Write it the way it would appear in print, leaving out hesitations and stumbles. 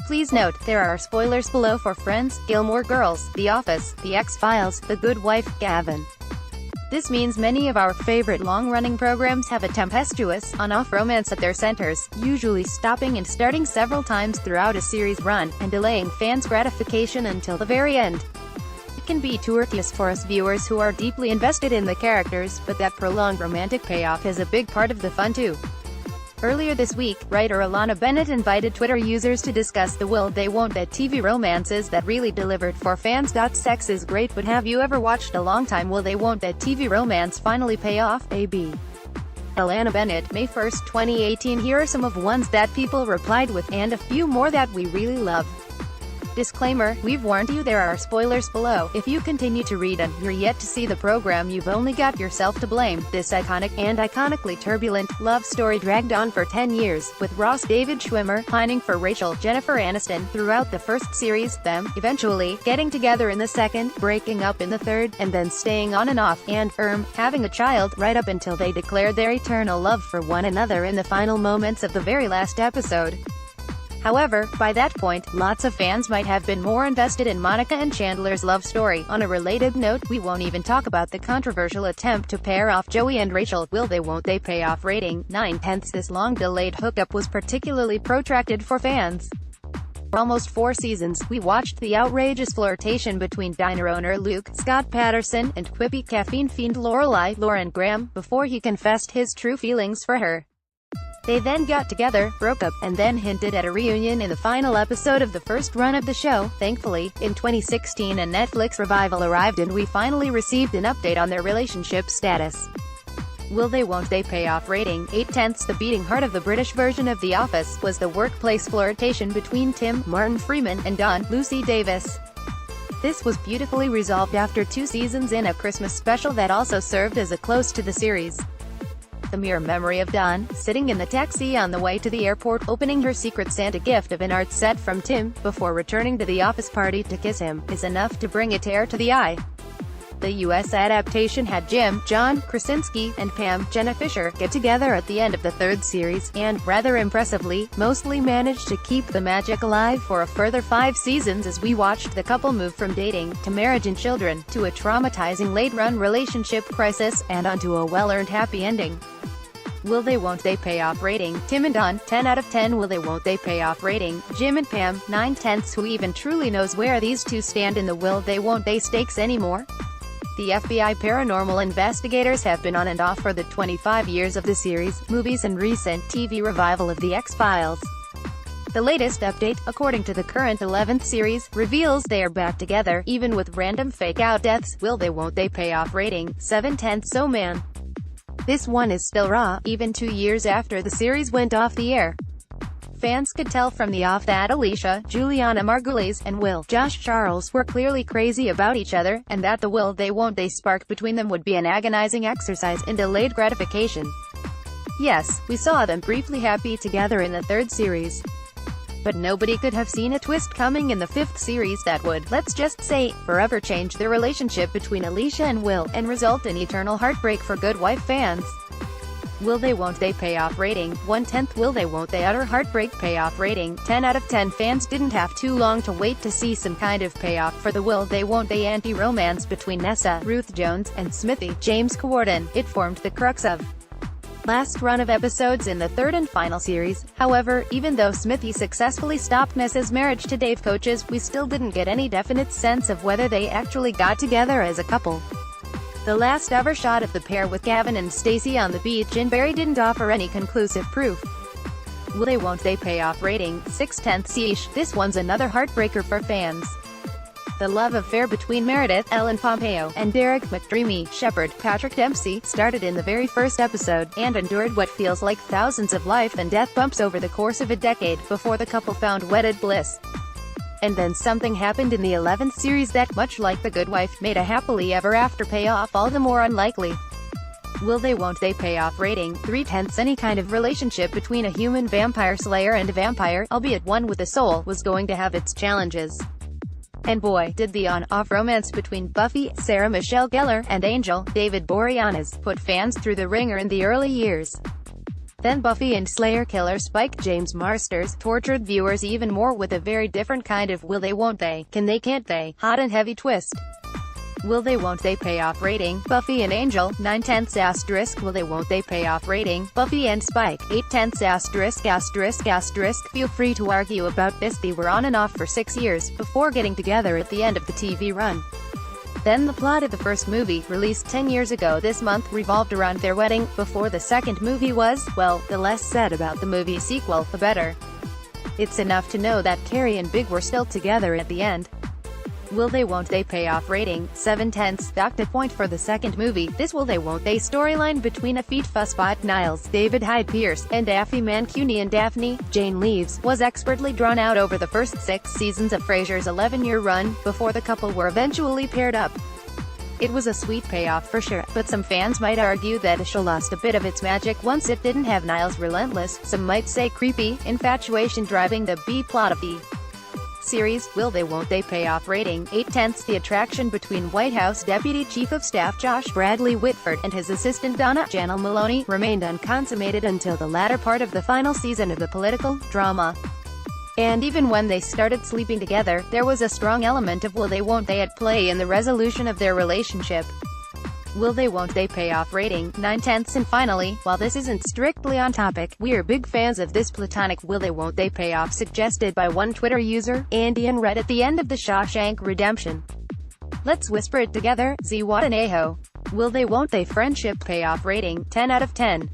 Please note, there are spoilers below for Friends, Gilmore Girls, The Office, The X-Files, The Good Wife, Gavin. This means many of our favorite long-running programs have a tempestuous, on-off romance at their centers, usually stopping and starting several times throughout a series run, and delaying fans' gratification until the very end. It can be torturous for us viewers who are deeply invested in the characters, but that prolonged romantic payoff is a big part of the fun too. Earlier this week, writer Alana Bennett invited Twitter users to discuss the will they won't they TV romances that really delivered for fans. Sex is great, but have you ever watched a long-time will they won't they TV romance finally pay off? AB. Alana Bennett, May 1, 2018. Here are some of ones that people replied with, and a few more that we really love. Disclaimer, we've warned you there are spoilers below. If you continue to read and you're yet to see the program, you've only got yourself to blame. This iconic, and iconically turbulent, love story dragged on for 10 years, with Ross David Schwimmer pining for Rachel Jennifer Aniston throughout the first series, them eventually getting together in the second, breaking up in the third, and then staying on and off, and, having a child, right up until they declared their eternal love for one another in the final moments of the very last episode. However, by that point, lots of fans might have been more invested in Monica and Chandler's love story. On a related note, we won't even talk about the controversial attempt to pair off Joey and Rachel. Will they won't they pay off rating 9/10. This long-delayed hookup was particularly protracted for fans. For almost 4 seasons, we watched the outrageous flirtation between diner owner Luke, Scott Patterson, and quippy caffeine fiend Lorelai, Lauren Graham, before he confessed his true feelings for her. They then got together, broke up, and then hinted at a reunion in the final episode of the first run of the show. Thankfully, in 2016 a Netflix revival arrived and we finally received an update on their relationship status. Will they won't they pay off rating 8/10. The beating heart of the British version of The Office was the workplace flirtation between Tim, Martin Freeman, and Dawn, Lucy Davis. This was beautifully resolved after 2 seasons in a Christmas special that also served as a close to the series. The mere memory of Dawn, sitting in the taxi on the way to the airport, opening her Secret Santa gift of an art set from Tim, before returning to the office party to kiss him, is enough to bring a tear to the eye. The US adaptation had Jim, John Krasinski, and Pam, Jenna Fisher, get together at the end of the 3rd series, and, rather impressively, mostly managed to keep the magic alive for a further 5 seasons as we watched the couple move from dating, to marriage and children, to a traumatizing late-run relationship crisis, and onto a well-earned happy ending. Will they won't they pay off rating Tim and Dawn, 10 out of 10. Will they won't they pay off rating Jim and Pam, 9/10. Who even truly knows where these two stand in the will they won't they stakes anymore? The FBI paranormal investigators have been on and off for the 25 years of the series, movies and recent TV revival of The X-Files. The latest update, according to the current 11th series, reveals they are back together, even with random fake-out deaths. Will they won't they pay off rating 7/10. Oh man, this one is still raw, even 2 years after the series went off the air. Fans could tell from the off that Alicia, Juliana Margulies, and Will, Josh Charles, were clearly crazy about each other, and that the will they won't they spark between them would be an agonizing exercise in delayed gratification. Yes, we saw them briefly happy together in the 3rd series. But nobody could have seen a twist coming in the 5th series that would, let's just say, forever change the relationship between Alicia and Will, and result in eternal heartbreak for Good Wife fans. Will they won't they pay off rating 1/10. Will they won't they utter heartbreak payoff rating 10 out of 10. Fans didn't have too long to wait to see some kind of payoff for the will they won't they anti-romance between Nessa, Ruth Jones, and Smithy, James Corden. It formed the crux of last run of episodes in the 3rd and final series. However, even though Smithy successfully stopped Nessa's marriage to Dave Coaches, we still didn't get any definite sense of whether they actually got together as a couple. The last ever shot of the pair with Gavin and Stacey on the beach in Barrie didn't offer any conclusive proof. Will they won't they pay off rating 6/10. Yeesh, this one's another heartbreaker for fans. The love affair between Meredith, Ellen Pompeo, and Derek McDreamy Shepherd, Patrick Dempsey, started in the very first episode, and endured what feels like thousands of life and death bumps over the course of a decade, before the couple found wedded bliss. And then something happened in the 11th series that, much like The Good Wife, made a happily ever after payoff all the more unlikely. Will they won't they pay off rating 3/10. Any kind of relationship between a human vampire slayer and a vampire, albeit one with a soul, was going to have its challenges. And boy, did the on-off romance between Buffy, Sarah Michelle Gellar, and Angel, David Boreanaz, put fans through the ringer in the early years. Then Buffy and Slayer killer Spike James Marsters tortured viewers even more with a very different kind of will they won't they, can they can't they, hot and heavy twist. Will they won't they payoff rating, Buffy and Angel, 9/10 *, will they won't they payoff rating, Buffy and Spike, 8/10 *, feel free to argue about this. They were on and off for 6 years, before getting together at the end of the TV run. Then the plot of the first movie, released 10 years ago this month, revolved around their wedding. Before the second movie was, well, the less said about the movie sequel, the better. It's enough to know that Carrie and Big were still together at the end. Will they won't they payoff rating, 7/10 point for the second movie. This will they won't they storyline between Afeet Fussbot Niles, David Hyde Pierce, and Daffy Mancunian Daphne, Jane Leaves, was expertly drawn out over the first 6 seasons of Frasier's 11-year run, before the couple were eventually paired up. It was a sweet payoff for sure, but some fans might argue that the show lost a bit of its magic once it didn't have Niles' relentless, some might say creepy, infatuation driving the B-plot of the series. Will they won't they payoff rating, 8/10. The attraction between White House Deputy Chief of Staff Josh Bradley Whitford and his assistant Donna Janelle Maloney remained unconsummated until the latter part of the final season of the political drama. And even when they started sleeping together, there was a strong element of will they won't they at play in the resolution of their relationship. Will they won't they payoff rating, 9/10. And finally, while this isn't strictly on topic, we're big fans of this platonic will they won't they payoff suggested by one Twitter user, Andy, and read at the end of the Shawshank Redemption. Let's whisper it together, Ziwatanejo. Will they won't they friendship payoff rating, 10/10.